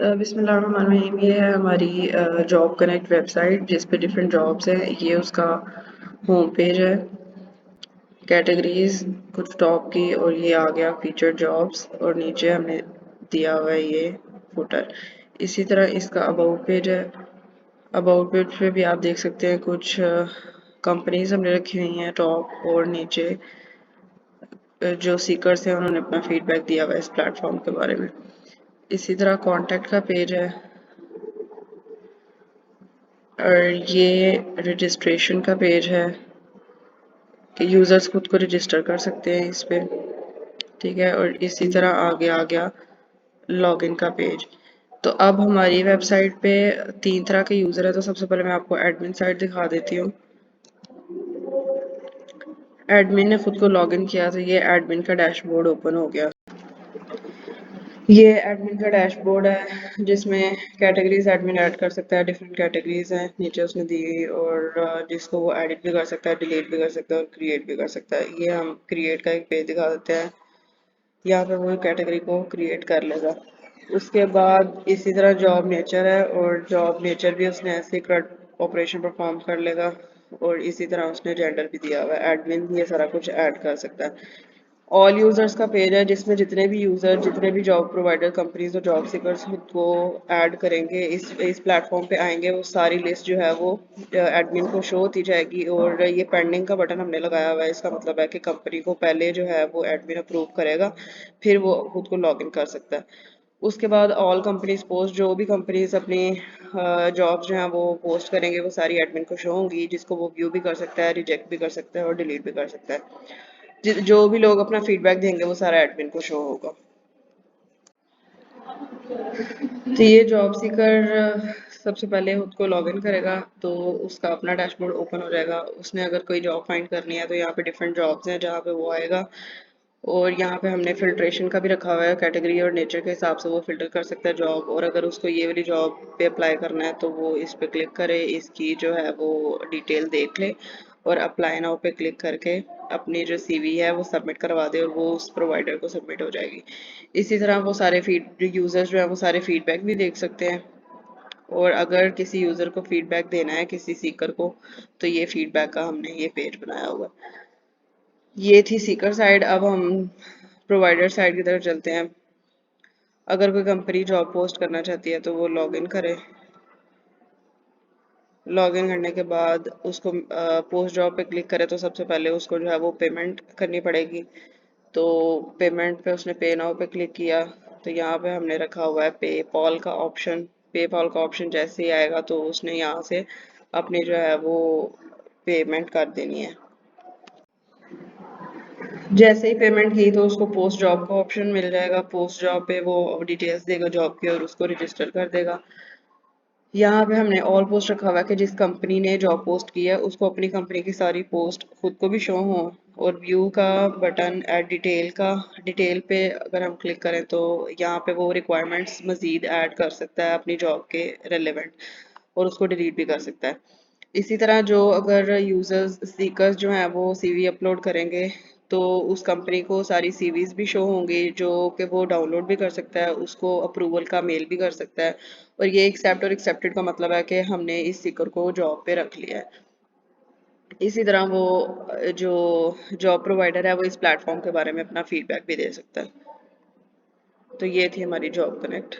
बिस्मिल्लाहिर्रहमानिर्रहीम। ये है हमारी जॉब कनेक्ट वेबसाइट जिस पे डिफरेंट जॉब्स हैं। ये उसका होम पेज है। कैटेगरीज कुछ टॉप की और ये आ गया फीचर जॉब्स और नीचे हमने दिया हुआ है ये फुटर। इसी तरह इसका अबाउट पेज है। अबाउट पेज पे भी आप देख सकते हैं कुछ कंपनीज हमने रखी हुई हैं टॉप और नीचे जो सीकर्स हैं उन्होंने अपना फीडबैक दिया हुआ है इस प्लेटफॉर्म के बारे में। इसी तरह कॉन्टैक्ट का पेज है और ये रजिस्ट्रेशन का पेज है कि यूज़र्स खुद को रजिस्टर कर सकते हैं इस पे। ठीक है, और इसी तरह आगे आ गया लॉगिन का पेज। तो अब हमारी वेबसाइट पे 3 तरह के यूज़र है। तो सबसे पहले मैं आपको एडमिन साइट दिखा देती हूँ। एडमिन ने खुद को लॉगिन किया तो ये एडमिन का डैशबोर्ड ओपन हो गया। ये एडमिन का डैशबोर्ड है जिसमें कैटेगरीज एडमिन ऐड कर सकता है। डिफरेंट कैटेगरीज हैं नीचे उसने दी हुई और जिसको वो एडिट भी कर सकता है, डिलीट भी कर सकता है और क्रिएट भी कर सकता है। ये हम क्रिएट का एक पेज दिखा देते हैं। यहाँ पे वो कैटेगरी को क्रिएट कर लेगा। उसके बाद इसी तरह जॉब नेचर है और जॉब नेचर भी उसने ऐसे ऑपरेशन परफॉर्म कर लेगा। और इसी तरह उसने जेंडर भी दिया हुआ है। एडमिन ये सारा कुछ ऐड कर सकता है। ऑल यूजर्स का पेज है जिसमें जितने भी यूजर, जितने भी जॉब प्रोवाइडर कंपनीज और जॉब सीकर्स खुद को ऐड करेंगे, इस प्लेटफॉर्म पे आएंगे, वो सारी लिस्ट जो है वो एडमिन को शो होती जाएगी। और ये पेंडिंग का बटन हमने लगाया हुआ है। इसका मतलब है कि कंपनी को पहले जो है वो एडमिन अप्रूव करेगा, फिर वो खुद को लॉग इन कर सकता है। उसके बाद ऑल कंपनीज पोस्ट, जो भी कंपनीज अपनी जॉब्स जो हैं वो पोस्ट करेंगे वो सारी एडमिन को शो होंगी, जिसको वो व्यू भी कर सकता है, रिजेक्ट भी कर सकता है और डिलीट भी कर सकता है। जो भी लोग अपना फीडबैक देंगे वो सारा एडमिन को शो होगा। तो ये जॉब सीकर सबसे पहले खुद को लॉगिन करेगा तो उसका अपना डैशबोर्ड ओपन हो जाएगा। उसने अगर कोई जॉब फाइंड करनी है तो यहाँ पे डिफरेंट जॉब्स हैं जहाँ पे वो आएगा। और यहाँ पे हमने फिल्ट्रेशन का भी रखा हुआ है। कैटेगरी और नेचर के हिसाब से वो फिल्टर कर सकता है जॉब। और अगर उसको ये वाली जॉब पे अप्लाई करना है तो वो इस पे क्लिक करे, इसकी जो है वो डिटेल देख ले और अप्लाई नाउ पे क्लिक करके अपनी जो सीवी है वो सबमिट करवा दे और वो उस प्रोवाइडर को सबमिट हो जाएगी। इसी तरह वो सारे यूजर्स जो है वो सारे फीडबैक भी देख सकते हैं। और अगर किसी यूजर को फीडबैक देना है किसी सीकर को तो ये फीडबैक का हमने ये पेज बनाया हुआ है। ये थी सीकर साइड। अब हम प्रोवाइडर साइड की तरफ चलते हैं। अगर कोई कंपनी जॉब पोस्ट करना चाहती है तो वो लॉगिन करे। लॉगिन करने के बाद उसको पोस्ट जॉब पे क्लिक करे तो सबसे पहले उसको जो है वो पेमेंट करनी पड़ेगी। तो पेमेंट पे उसने पे नाउ पे क्लिक किया तो यहाँ पे हमने रखा हुआ है पेपॉल का ऑप्शन। पेपॉल का ऑप्शन जैसे ही आएगा तो उसने यहाँ से अपनी जो है वो पेमेंट कर देनी है। जैसे ही पेमेंट की तो उसको पोस्ट जॉब का ऑप्शन मिल जाएगा। पोस्ट जॉब पे वो डिटेल्स देगा जॉब की और उसको रजिस्टर कर देगा। यहाँ पे हमने ऑल पोस्ट रखा हुआ है कि जिस कंपनी ने जॉब पोस्ट की है उसको अपनी कंपनी की सारी पोस्ट खुद को भी शो हो। और व्यू का बटन, ऐड डिटेल का, डिटेल पे अगर हम क्लिक करें तो यहाँ पे वो रिक्वायरमेंट्स मजीद ऐड कर सकता है अपनी जॉब के रिलेवेंट और उसको डिलीट भी कर सकता है। इसी तरह जो अगर यूजर्स सीकर्स जो हैं वो सीवी अपलोड करेंगे तो उस कंपनी को सारी सीवीज भी शो होंगी जो कि वो डाउनलोड भी कर सकता है, उसको अप्रूवल का मेल भी कर सकता है। और ये एक्सेप्ट और एक्सेप्टेड का मतलब है कि हमने इस सीकर को जॉब पे रख लिया है। इसी तरह वो जो जॉब प्रोवाइडर है वो इस प्लेटफॉर्म के बारे में अपना फीडबैक भी दे सकता है। तो ये थी हमारी जॉब कनेक्ट।